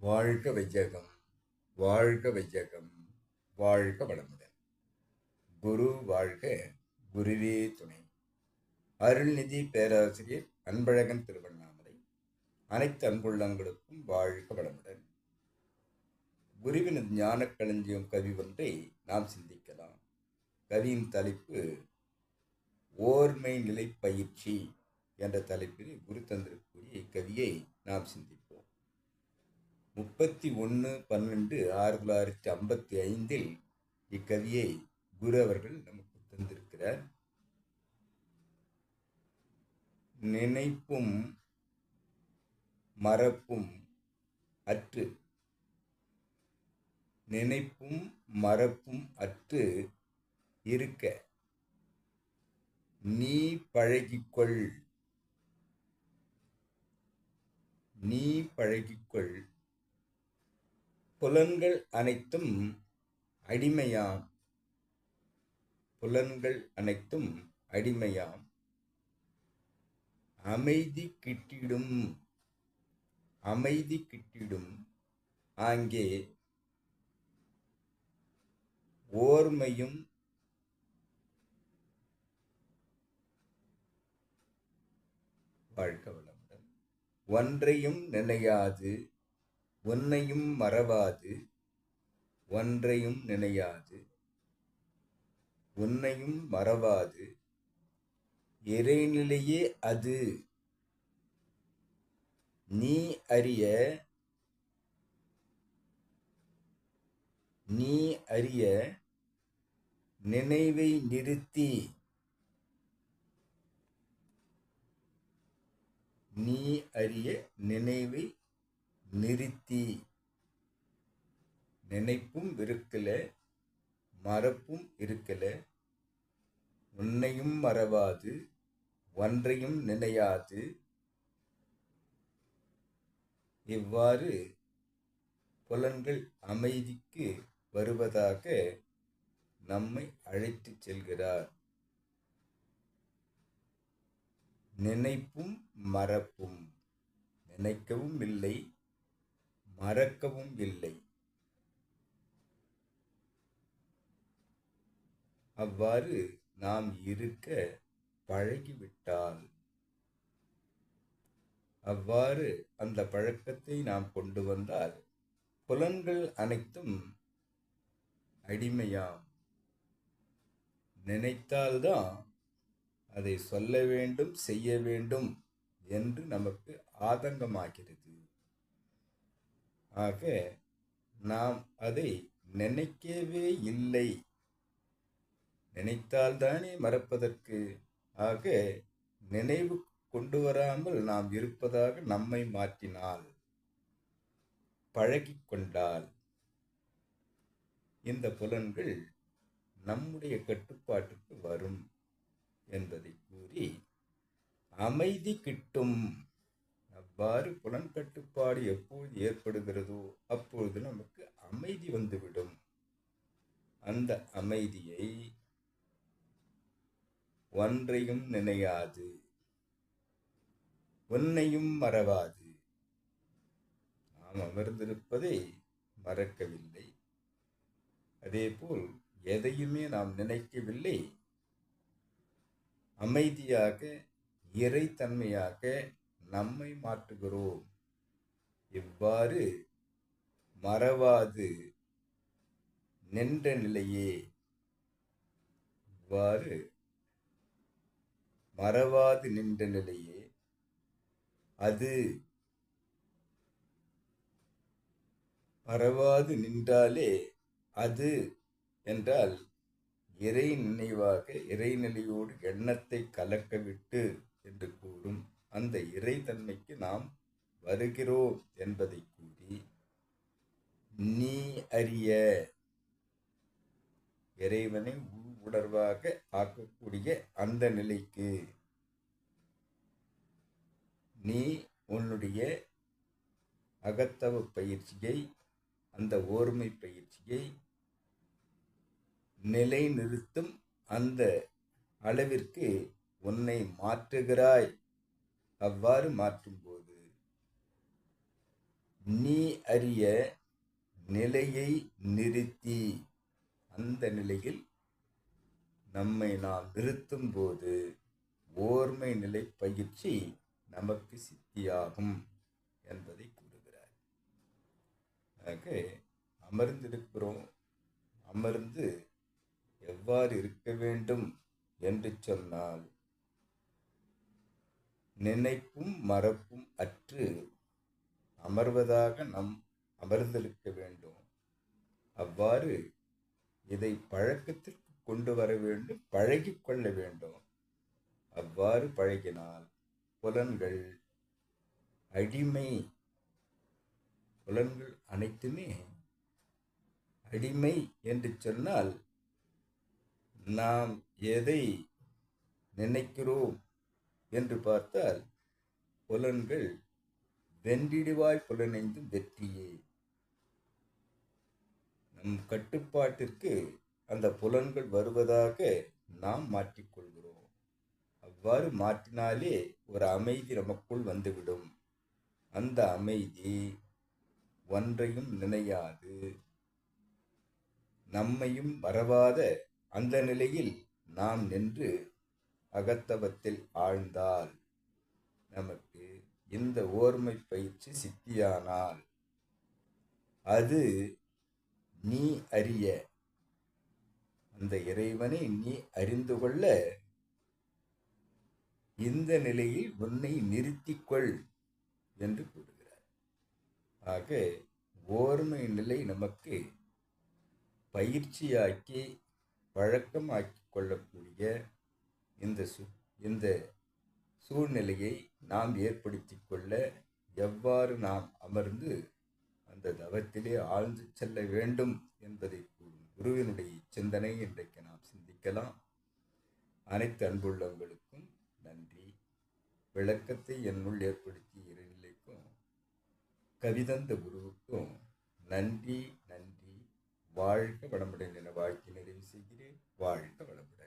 வாழ்க வையகம், வாழ்க வையகம், வாழ்க வளமுடன். குரு வாழ்க, குருவே துணை. அருள்நிதி பேராசிரியர் அன்பழகன் திருவண்ணாமலை. அனைத்து அன்புள்ளங்களுக்கும் வாழ்க வளமுடன். குருவினது ஞான களஞ்சியம் கவி ஒன்றை நாம் சிந்திக்கலாம். கவியின் தலைப்பு ஓர்மை நிலை பயிற்சி என்ற தலைப்பில் குரு தந்திருக்கூடிய இக்கவியை நாம் சிந்திப்போம். 31/12/1955 இக்கவியை குரு அவர்கள் நமக்கு தந்திருக்கிறார். நினைப்பும் மறப்பும் அற்று நினைப்பும் மறப்பும் அற்று இருக்க நீ பழகிக்கொள். நீ பழகிக்கொள். புலன்கள் அனைத்தும் அடிமையாம். புலன்கள் அனைத்தும் அடிமையாம். அமைதி கிட்டிடும். அமைதி கிட்டிடும். ஆங்கே ஓர்மையும் வாழ்க வளமுடன். ஒன்றையும் நினையாது உன்னையும் மறவாது. ஒன்றையும் நினையாது உன்னையும் மறவாது. இறைநிலையே அது. நீ அறிய நீ அறிய நினைவை நிறுத்தி. நீ அறிய நினைவை நிறுத்தி. நினைப்பும் இருக்கல, மறப்பும் இருக்கல. உன்னையும் மறவாது ஒன்றையும் நினையாது. இவ்வாறு புலன்கள் அமைதிக்கு வருவதாக நம்மை அழைத்துச் செல்கிறார். நினைப்பும் மறப்பும். நினைக்கவும் இல்லை, மறக்கவும் இல்லை. அவ்வாறு நாம் இருக்க பழகிவிட்டால், அவ்வாறு அந்த பழக்கத்தை நாம் கொண்டு வந்தால் புலன்கள் அனைத்தும் அடிமையாம். நினைத்தால்தான் அதை சொல்ல வேண்டும், செய்ய வேண்டும் என்று நமக்கு ஆதங்கமாகிறது. ஆக நாம் அதை நினைக்கவே இல்லை. நினைத்தால்தானே மறப்பதற்கு. ஆக நினைவு கொண்டு வராமல் நாம் இருப்பதாக நம்மை மாற்றினால், பழகிக்கொண்டால் இந்த புலன்கள் நம்முடைய கட்டுப்பாட்டுக்கு வரும் என்பதை கூறி அமைதி கிட்டும். அவ்வாறு புலன் கட்டுப்பாடு எப்போது ஏற்படுகிறதோ அப்பொழுது நமக்கு அமைதி வந்துவிடும். அந்த அமைதியை ஒன்றையும் நினையாது உன்னையும் மறவாது. நாம் அமர்ந்திருப்பதை மறக்கவில்லை. அதேபோல் எதையுமே நாம் நினைக்கவில்லை. அமைதியாக இறைத்தன்மையாக நம்மை மாற்றுகிறோம். இவ்வாறு மறவாது நின்ற நிலையே. இவ்வாறு மறவாது நின்ற நிலையே அது. மறவாது நின்றாலே அது என்றால் இறை நினைவாக இறைநிலையோடு எண்ணத்தை கலக்கவிட்டு என்று கூறும் அந்த இறைத்தன்மைக்கு நாம் வருகிறோம் என்பதை கூறி, நீ அறிய இறைவனை உணர்வாக ஆக்கக்கூடிய அந்த நிலைக்கு நீ உன்னுடைய அகத்தவ பயிற்சியை, அந்த ஓர்மை பயிற்சியை நிலைநிறுத்தும் அந்த அளவிற்கு உன்னை மாற்றுகிறாய். அவ்வாறு மாற்றும்போது நீ அறிய நிலையை நிறுத்தி, அந்த நிலையில் நம்மை நாம் நிறுத்தும் போது ஓர்மை நிலை பயிற்சி நமக்கு சித்தியாகும் என்பதை கூறுகிறார். ஆக அமர்ந்திருக்கிறோம், அமர்ந்து எவ்வாறு இருக்க வேண்டும் என்று சொன்னால், நினைப்பும் மறப்பும் அற்று அமர்வதாக நம் அமர்ந்திருக்க வேண்டும். அவ்வாறு இதை பழக்கத்திற்கு கொண்டு வர வேண்டும், பழகிக் கொள்ள வேண்டும். அவ்வாறு பழகினால் புலன்கள் அடிமை, புலன்கள் அனைத்துமே அடிமை என்று சொன்னால், நாம் எதை நினைக்கிறோம் என்று பார்த்தால், புலன்கள் வென்றிடுவாய் புலனைந்தும் வெற்றியே. நம் கட்டுப்பாட்டிற்கு அந்த புலன்கள் வருவதாக நாம் மாற்றிக்கொள்கிறோம். அவ்வாறு மாற்றினாலே ஒரு அமைதி நமக்குள் வந்துவிடும். அந்த அமைதி ஒன்றையும் நினையாது, நம்மையும் மறவாத அந்த நிலையில் நாம் நின்று அகத்தவத்தில் ஆழ்ந்தால், நமக்கு இந்த ஓர்மை பயிற்சி சித்தியானால், அது நீ அறிய, அந்த இறைவனை நீ அறிந்து கொள்ள இந்த நிலையில் உன்னை நிறுத்திக்கொள் என்று கூறுகிறார். ஆக ஓர்மை நிலை நமக்கு பயிற்சியாக்கி பழக்கமாக்கி கொள்ளக்கூடிய இந்த சூழ்நிலையை நாம் ஏற்படுத்தி கொள்ள எவ்வாறு நாம் அமர்ந்து அந்த தவத்திலே ஆழ்ந்து செல்ல வேண்டும் என்பதை கூறும் குருவினுடைய சிந்தனை இன்றைக்கு நாம் சிந்திக்கலாம். அனைத்து அன்புள்ளவங்களுக்கும் நன்றி. விளக்கத்தை என்னுள் ஏற்படுத்திய இறைநிலைக்கும் கவிதந்த குருவுக்கும் நன்றி. நன்றி. வாழ்க வளமுடன் என வாழ்க்கை நிறைவு செய்கிறேன். வாழ்க வளமுடன்.